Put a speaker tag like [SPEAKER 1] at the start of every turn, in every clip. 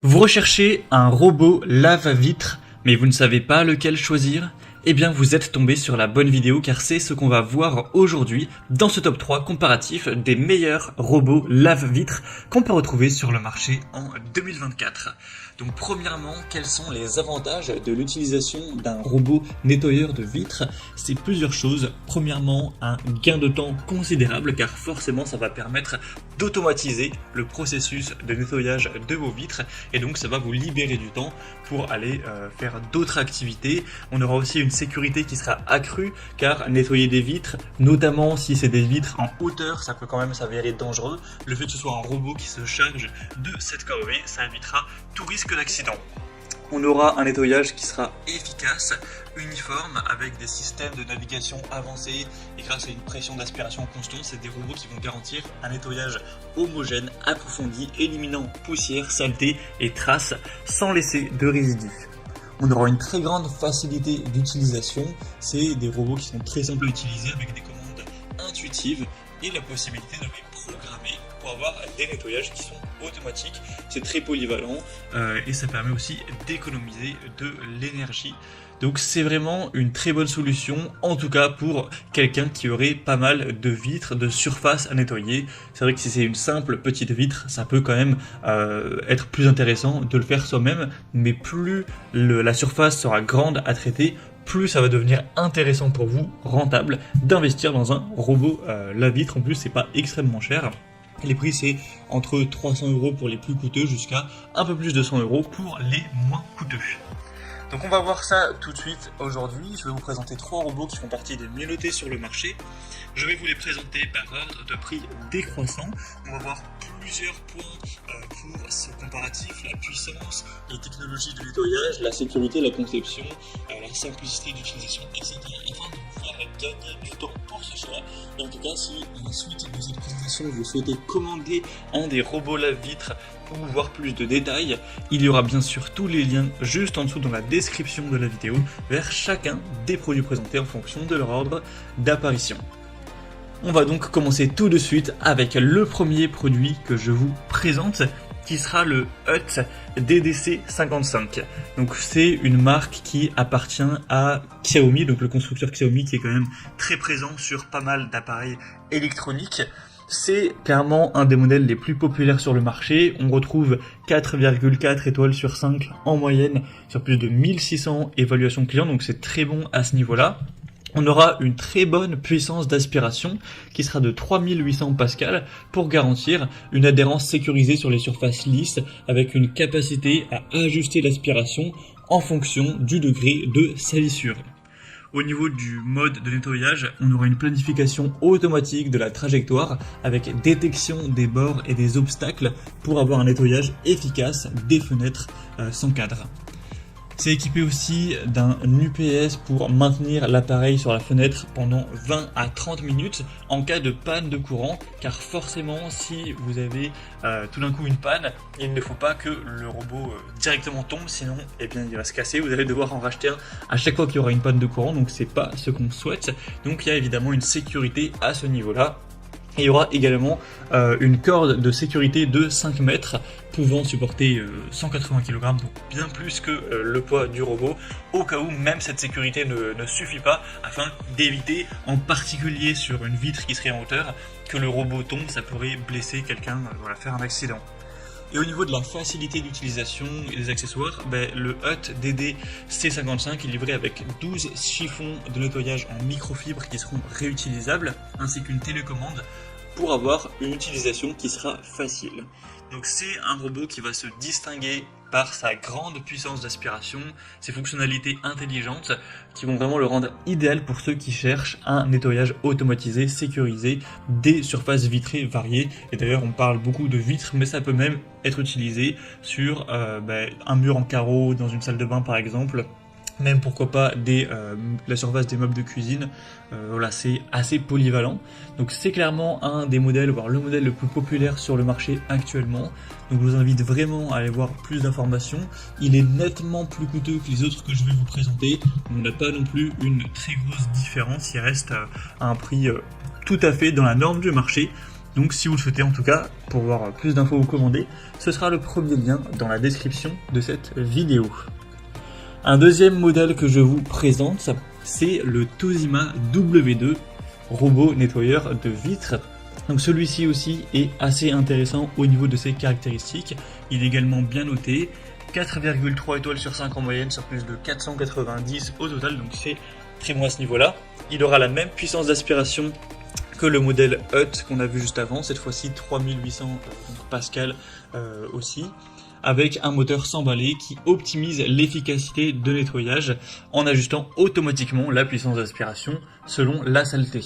[SPEAKER 1] Vous recherchez un robot lave-vitre, mais vous ne savez pas lequel choisir? Eh bien vous êtes tombé sur la bonne vidéo car c'est ce qu'on va voir aujourd'hui dans ce top 3 comparatif des meilleurs robots lave-vitres qu'on peut retrouver sur le marché en 2024. Donc premièrement, quels sont les avantages de l'utilisation d'un robot nettoyeur de vitres? C'est plusieurs choses. Premièrement, un gain de temps considérable car forcément ça va permettre d'automatiser le processus de nettoyage de vos vitres et donc ça va vous libérer du temps pour aller faire d'autres activités. On aura aussi une sécurité qui sera accrue car nettoyer des vitres, notamment si c'est des vitres en hauteur, ça peut quand même s'avérer dangereux. Le fait que ce soit un robot qui se charge de cette corvée, ça évitera tout risque d'accident. On aura un nettoyage qui sera efficace, uniforme, avec des systèmes de navigation avancés et grâce à une pression d'aspiration constante, c'est des robots qui vont garantir un nettoyage homogène, approfondi, éliminant poussière, saleté et traces sans laisser de résidus. On aura une très grande facilité d'utilisation, c'est des robots qui sont très simples à utiliser avec des commandes intuitives et la possibilité de les programmer pour avoir des nettoyages qui sont automatiques. C'est très polyvalent et ça permet aussi d'économiser de l'énergie. Donc c'est vraiment une très bonne solution, en tout cas pour quelqu'un qui aurait pas mal de vitres, de surface à nettoyer. C'est vrai que si c'est une simple petite vitre, ça peut quand même être plus intéressant de le faire soi-même, mais plus la surface sera grande à traiter, plus ça va devenir intéressant pour vous, rentable, d'investir dans un robot lave-vitre. En plus, c'est pas extrêmement cher. Les prix, c'est entre 300 € pour les plus coûteux jusqu'à un peu plus de 100 € pour les moins coûteux. Donc on va voir ça tout de suite aujourd'hui. Je vais vous présenter 3 robots qui font partie des mieux notés sur le marché. Je vais vous les présenter par ordre de prix décroissant. On va voir plusieurs points pour ce comparatif, la puissance, les technologies de nettoyage, la sécurité, la conception, la simplicité d'utilisation, etc. afin de vous faire gagner du temps pour ce choix. Et en tout cas, si à la suite de cette présentation, vous souhaitez commander un des robots lave-vitres pour voir plus de détails, il y aura bien sûr tous les liens juste en dessous dans la description de la vidéo vers chacun des produits présentés en fonction de leur ordre d'apparition. On va donc commencer tout de suite avec le premier produit que je vous présente, qui sera le Hut DDC55. Donc c'est une marque qui appartient à Xiaomi, donc le constructeur Xiaomi qui est quand même très présent sur pas mal d'appareils électroniques. C'est clairement un des modèles les plus populaires sur le marché. On retrouve 4,4 étoiles sur 5 en moyenne sur plus de 1600 évaluations clients, donc c'est très bon à ce niveau-là. On aura une très bonne puissance d'aspiration qui sera de 3800 pascal pour garantir une adhérence sécurisée sur les surfaces lisses avec une capacité à ajuster l'aspiration en fonction du degré de salissure. Au niveau du mode de nettoyage, on aura une planification automatique de la trajectoire avec détection des bords et des obstacles pour avoir un nettoyage efficace des fenêtres sans cadre. C'est équipé aussi d'un UPS pour maintenir l'appareil sur la fenêtre pendant 20 à 30 minutes en cas de panne de courant, car forcément si vous avez tout d'un coup une panne, il ne faut pas que le robot directement tombe, sinon eh bien, il va se casser, vous allez devoir en racheter un à chaque fois qu'il y aura une panne de courant, donc c'est pas ce qu'on souhaite. Donc il y a évidemment une sécurité à ce niveau-là. Et il y aura également une corde de sécurité de 5 mètres pouvant supporter 180 kg, donc bien plus que le poids du robot, au cas où même cette sécurité ne suffit pas, afin d'éviter, en particulier sur une vitre qui serait en hauteur, que le robot tombe, ça pourrait blesser quelqu'un, faire un accident. Et au niveau de la facilité d'utilisation et des accessoires, le Hut DDC55 est livré avec 12 chiffons de nettoyage en microfibre qui seront réutilisables, ainsi qu'une télécommande pour avoir une utilisation qui sera facile. Donc c'est un robot qui va se distinguer par sa grande puissance d'aspiration, ses fonctionnalités intelligentes qui vont vraiment le rendre idéal pour ceux qui cherchent un nettoyage automatisé, sécurisé, des surfaces vitrées variées. Et d'ailleurs on parle beaucoup de vitres, mais ça peut même être utilisé sur un mur en carreau dans une salle de bain par exemple. Même pourquoi pas la surface des meubles de cuisine, c'est assez polyvalent. Donc c'est clairement un des modèles, voire le modèle le plus populaire sur le marché actuellement. Donc je vous invite vraiment à aller voir plus d'informations. Il est nettement plus coûteux que les autres que je vais vous présenter. On n'a pas non plus une très grosse différence, il reste à un prix tout à fait dans la norme du marché. Donc si vous le souhaitez en tout cas, pour voir plus d'infos ou commander, ce sera le premier lien dans la description de cette vidéo. Un deuxième modèle que je vous présente, c'est le Tosima W2 robot nettoyeur de vitres. Donc celui-ci aussi est assez intéressant au niveau de ses caractéristiques. Il est également bien noté, 4,3 étoiles sur 5 en moyenne sur plus de 490 au total, donc c'est très bon à ce niveau-là. Il aura la même puissance d'aspiration que le modèle Hut qu'on a vu juste avant, cette fois-ci 3800 pascal aussi, avec un moteur sans balai qui optimise l'efficacité de nettoyage en ajustant automatiquement la puissance d'aspiration selon la saleté.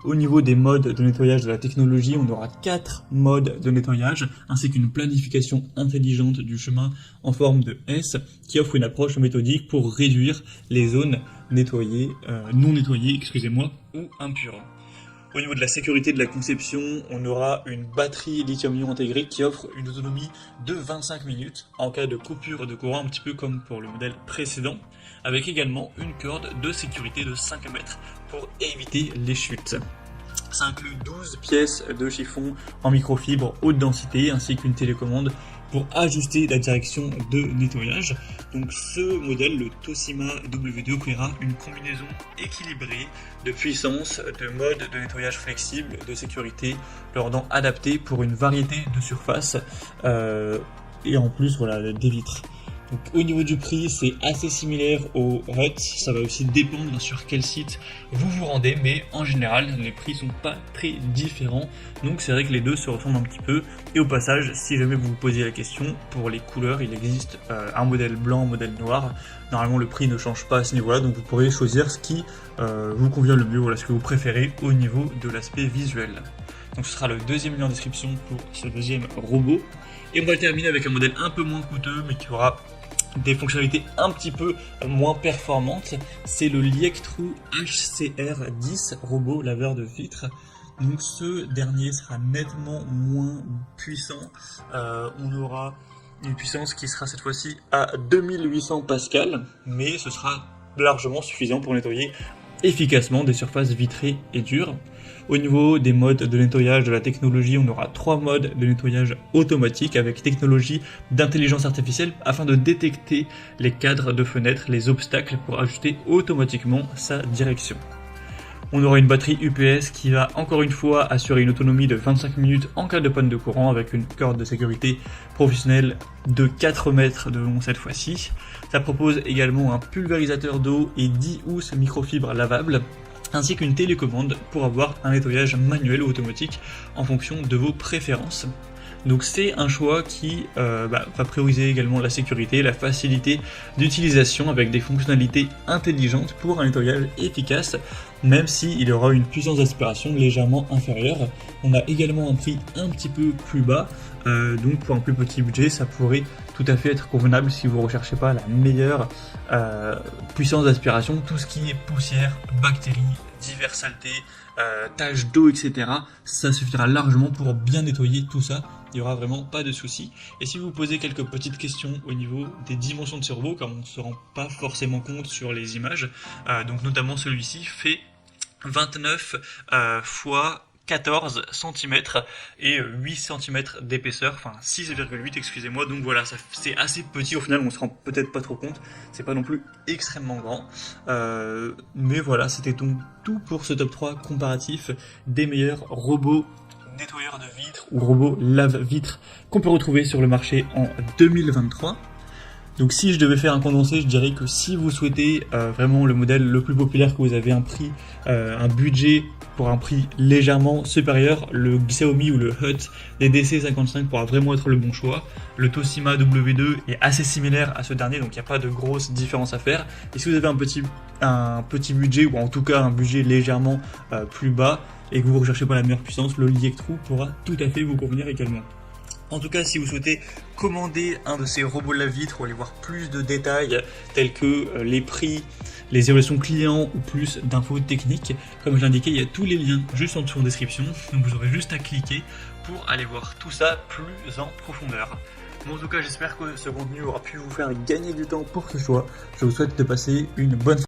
[SPEAKER 1] Au niveau des modes de nettoyage de la technologie, on aura 4 modes de nettoyage, ainsi qu'une planification intelligente du chemin en forme de S, qui offre une approche méthodique pour réduire les zones nettoyées, non nettoyées, ou impures. Au niveau de la sécurité de la conception, on aura une batterie lithium-ion intégrée qui offre une autonomie de 25 minutes en cas de coupure de courant, un petit peu comme pour le modèle précédent, avec également une corde de sécurité de 5 mètres pour éviter les chutes. Ça inclut 12 pièces de chiffon en microfibre haute densité ainsi qu'une télécommande pour ajuster la direction de nettoyage. Donc ce modèle, le Tosima W2, offrira une combinaison équilibrée de puissance, de mode de nettoyage flexible, de sécurité, le rendant adapté pour une variété de surfaces et en plus voilà, des vitres. Donc, au niveau du prix, c'est assez similaire au Hut, ça va aussi dépendre sur quel site vous vous rendez, mais en général, les prix sont pas très différents, donc c'est vrai que les deux se ressemblent un petit peu. Et au passage, si jamais vous vous posiez la question, pour les couleurs, il existe un modèle blanc, un modèle noir. Normalement, le prix ne change pas à ce niveau-là, donc vous pourrez choisir ce qui vous convient le mieux, voilà, ce que vous préférez au niveau de l'aspect visuel. Donc ce sera le deuxième lien en description pour ce deuxième robot. Et on va le terminer avec un modèle un peu moins coûteux, mais qui aura des fonctionnalités un petit peu moins performantes. C'est le Liectrou HCR10 robot laveur de vitres. Donc ce dernier sera nettement moins puissant. On aura une puissance qui sera cette fois-ci à 2800 pascal, mais ce sera largement suffisant pour nettoyer efficacement des surfaces vitrées et dures. Au niveau des modes de nettoyage de la technologie, on aura 3 modes de nettoyage automatique avec technologie d'intelligence artificielle afin de détecter les cadres de fenêtres, les obstacles pour ajuster automatiquement sa direction. On aura une batterie UPS qui va encore une fois assurer une autonomie de 25 minutes en cas de panne de courant avec une corde de sécurité professionnelle de 4 mètres de long cette fois-ci. Ça propose également un pulvérisateur d'eau et 10 housses microfibres lavables, ainsi qu'une télécommande pour avoir un nettoyage manuel ou automatique en fonction de vos préférences. Donc c'est un choix qui va prioriser également la sécurité, la facilité d'utilisation avec des fonctionnalités intelligentes pour un nettoyage efficace, même s'il aura une puissance d'aspiration légèrement inférieure. On a également un prix un petit peu plus bas, donc pour un plus petit budget, ça pourrait tout à fait être convenable si vous ne recherchez pas la meilleure puissance d'aspiration. Tout ce qui est poussière, bactéries, diverses saletés, taches d'eau, etc. Ça suffira largement pour bien nettoyer tout ça. Il n'y aura vraiment pas de souci. Et si vous posez quelques petites questions au niveau des dimensions de ce robot, comme on ne se rend pas forcément compte sur les images, donc notamment celui-ci fait 29 fois 14 cm et 8 cm d'épaisseur, enfin 6,8 excusez-moi, donc voilà, c'est assez petit au final, on se rend peut-être pas trop compte, c'est pas non plus extrêmement grand, mais voilà, c'était donc tout pour ce top 3 comparatif des meilleurs robots nettoyeurs de vitres ou robots lave-vitres qu'on peut retrouver sur le marché en 2023. Donc si je devais faire un condensé, je dirais que si vous souhaitez vraiment le modèle le plus populaire, que vous avez un prix, un budget pour un prix légèrement supérieur, le Xiaomi ou le Hut des DC55 pourra vraiment être le bon choix. Le Tosima W2 est assez similaire à ce dernier, donc il n'y a pas de grosse différence à faire. Et si vous avez un petit budget, ou en tout cas un budget légèrement plus bas, et que vous ne recherchez pas la meilleure puissance, le Liectrou pourra tout à fait vous convenir également. En tout cas, si vous souhaitez commander un de ces robots lave-vitres ou aller voir plus de détails tels que les prix, les évaluations clients ou plus d'infos techniques, comme je l'indiquais, il y a tous les liens juste en dessous en description, donc vous aurez juste à cliquer pour aller voir tout ça plus en profondeur. Bon, en tout cas, j'espère que ce contenu aura pu vous faire gagner du temps pour ce choix. Je vous souhaite de passer une bonne